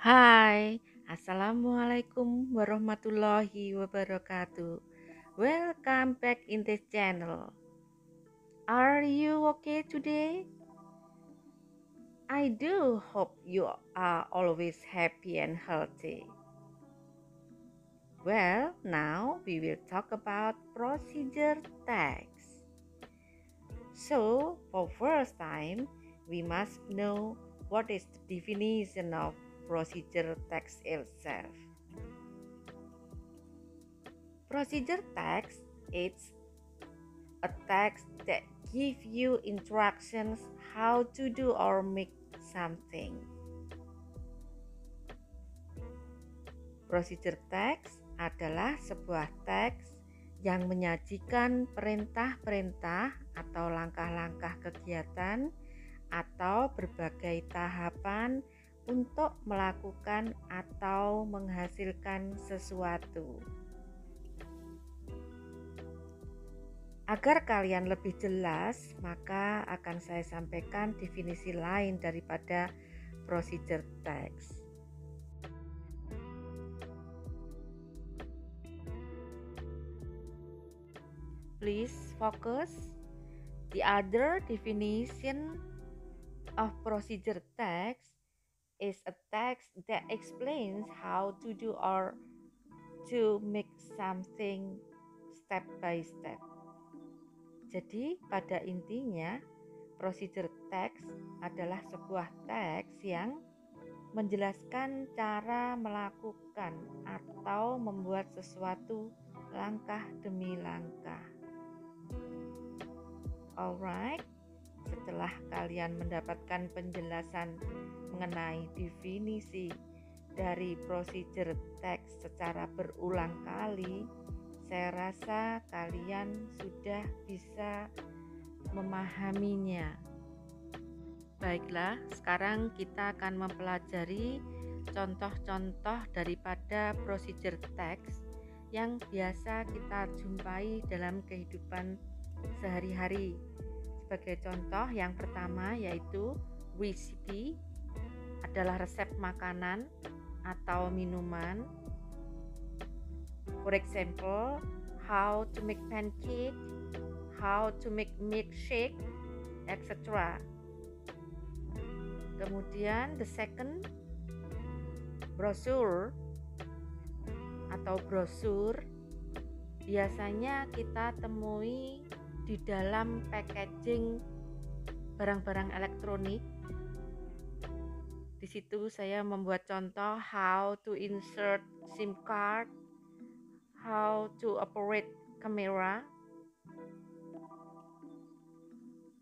Hai, Assalamualaikum warahmatullahi wabarakatuh. Welcome back in this channel. Are you okay today? I do hope you are always happy and healthy. Well, now we will talk about procedure tags. So, for first time, we must know what is the definition of procedure tags itself. Procedure text is a text that give you instructions how to do or make something. Procedure text adalah sebuah teks yang menyajikan perintah-perintah atau langkah-langkah kegiatan atau berbagai tahapan untuk melakukan atau menghasilkan sesuatu. Agar kalian lebih jelas, maka akan saya sampaikan definisi lain daripada procedure text. Please focus. The other definition of procedure text is a text that explains how to do or to make something step by step. Jadi, pada intinya, procedure text adalah sebuah teks yang menjelaskan cara melakukan atau membuat sesuatu langkah demi langkah. Alright, setelah kalian mendapatkan penjelasan mengenai definisi dari procedure text secara berulang kali, saya rasa kalian sudah bisa memahaminya. Baiklah, sekarang kita akan mempelajari contoh-contoh daripada procedure text yang biasa kita jumpai dalam kehidupan sehari-hari. Sebagai contoh, yang pertama yaitu recipe adalah resep makanan atau minuman. For example, how to make pancake, how to make milkshake, etc. Kemudian the second, brochure atau brosur biasanya kita temui di dalam packaging barang-barang elektronik. Di situ saya membuat contoh how to insert SIM card, how to operate camera,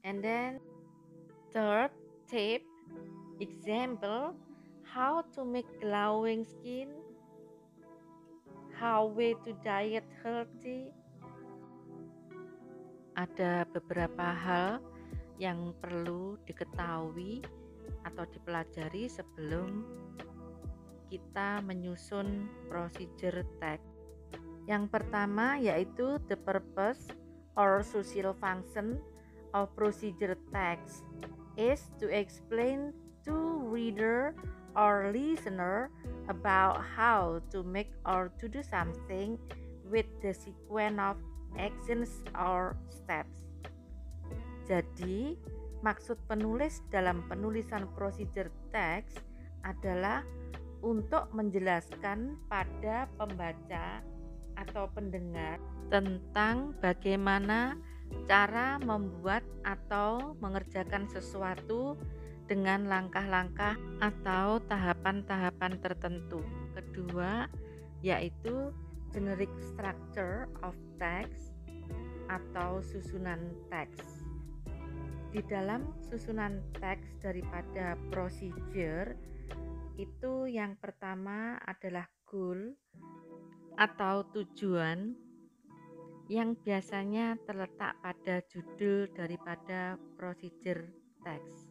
and then third tip example, how to make glowing skin, how way to diet healthy. Ada beberapa hal yang perlu diketahui atau dipelajari sebelum kita menyusun procedure text. Yang pertama yaitu the purpose or social function of procedure text is to explain to reader or listener about how to make or to do something with the sequence of actions or steps. Jadi, maksud penulis dalam penulisan procedure text adalah untuk menjelaskan pada pembaca atau pendengar tentang bagaimana cara membuat atau mengerjakan sesuatu dengan langkah-langkah atau tahapan-tahapan tertentu. Kedua, yaitu generic structure of text atau susunan teks. Di dalam susunan teks daripada procedure itu yang pertama adalah goal atau tujuan yang biasanya terletak pada judul daripada procedure text.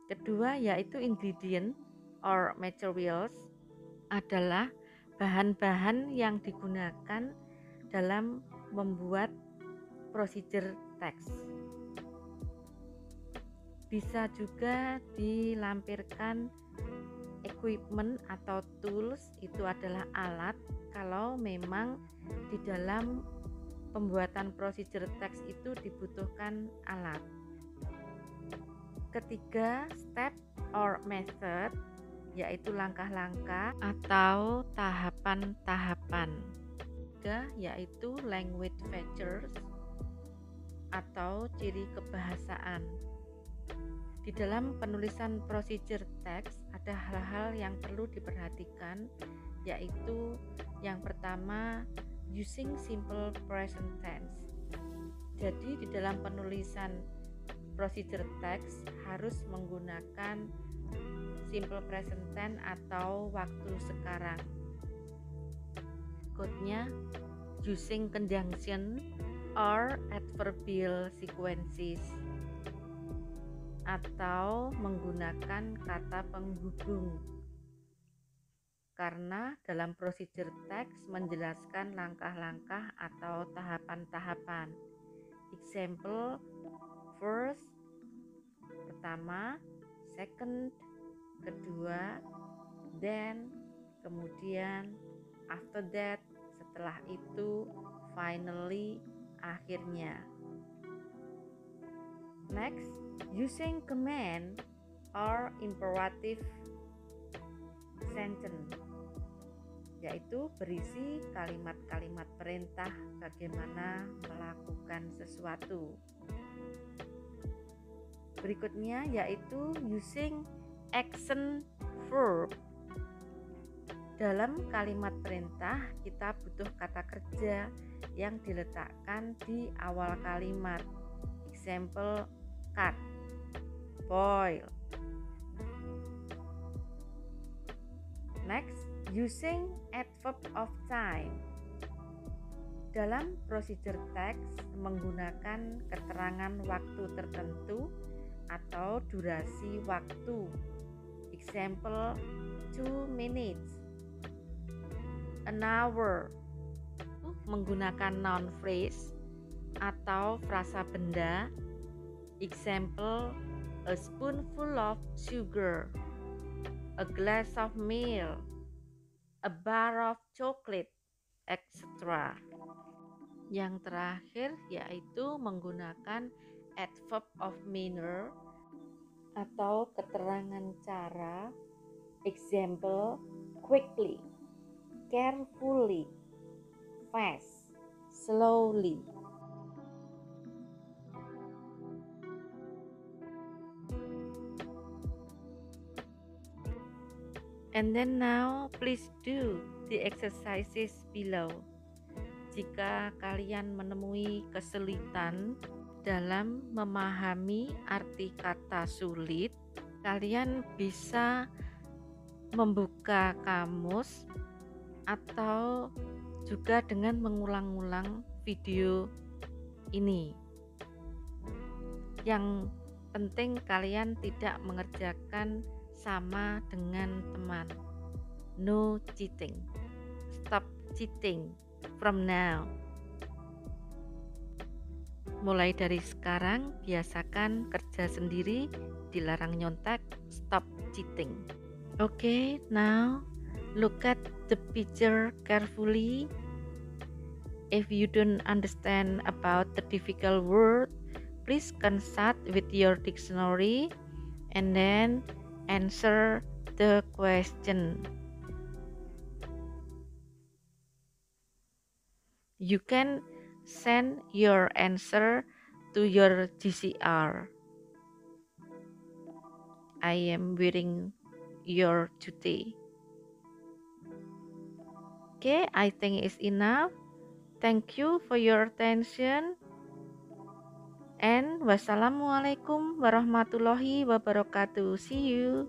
Kedua yaitu ingredient or materials adalah bahan-bahan yang digunakan dalam membuat procedure text. Bisa juga dilampirkan equipment atau tools, itu adalah alat kalau memang di dalam pembuatan procedure text itu dibutuhkan alat. Ketiga, step or method, yaitu langkah-langkah atau tahapan-tahapan. Ketiga, yaitu language features atau ciri kebahasaan. Di dalam penulisan procedure text ada hal-hal yang perlu diperhatikan, yaitu yang pertama, using simple present tense. Jadi di dalam penulisan procedure text harus menggunakan simple present tense atau waktu sekarang. Berikutnya, using conjunction or adverbial sequences atau menggunakan kata penghubung, karena dalam procedure text menjelaskan langkah-langkah atau tahapan-tahapan. Example, first, pertama, second, kedua, then, kemudian, after that, setelah itu, finally, akhirnya. Next, using command or imperative sentence, yaitu berisi kalimat-kalimat perintah bagaimana melakukan sesuatu. Berikutnya yaitu using action verb. Dalam kalimat perintah kita butuh kata kerja yang diletakkan di awal kalimat. Example, cut, boil. Next, using adverb of time. Dalam procedure text menggunakan keterangan waktu tertentu atau durasi waktu. Example, 2 minutes, an hour. Menggunakan noun phrase atau frasa benda. Example, a spoonful of sugar, a glass of milk, a bar of chocolate, etc. Yang terakhir yaitu menggunakan adverb of manner atau keterangan cara. Example, quickly, carefully, fast, slowly. And then now please do the exercises below. Jika kalian menemui kesulitan dalam memahami arti kata sulit, kalian bisa membuka kamus atau juga dengan mengulang-ulang video ini. Yang penting kalian tidak mengerjakan sama dengan teman. No cheating. Stop cheating from now. Mulai dari sekarang biasakan kerja sendiri, dilarang nyontek, stop cheating. Okay, now look at the picture carefully. If you don't understand about the difficult word, please consult with your dictionary and then answer the question. You can send your answer to your GCR. I am wearing your today. Okay, I think it's enough. Thank you for your attention. And wassalamualaikum warahmatullahi wabarakatuh. See you.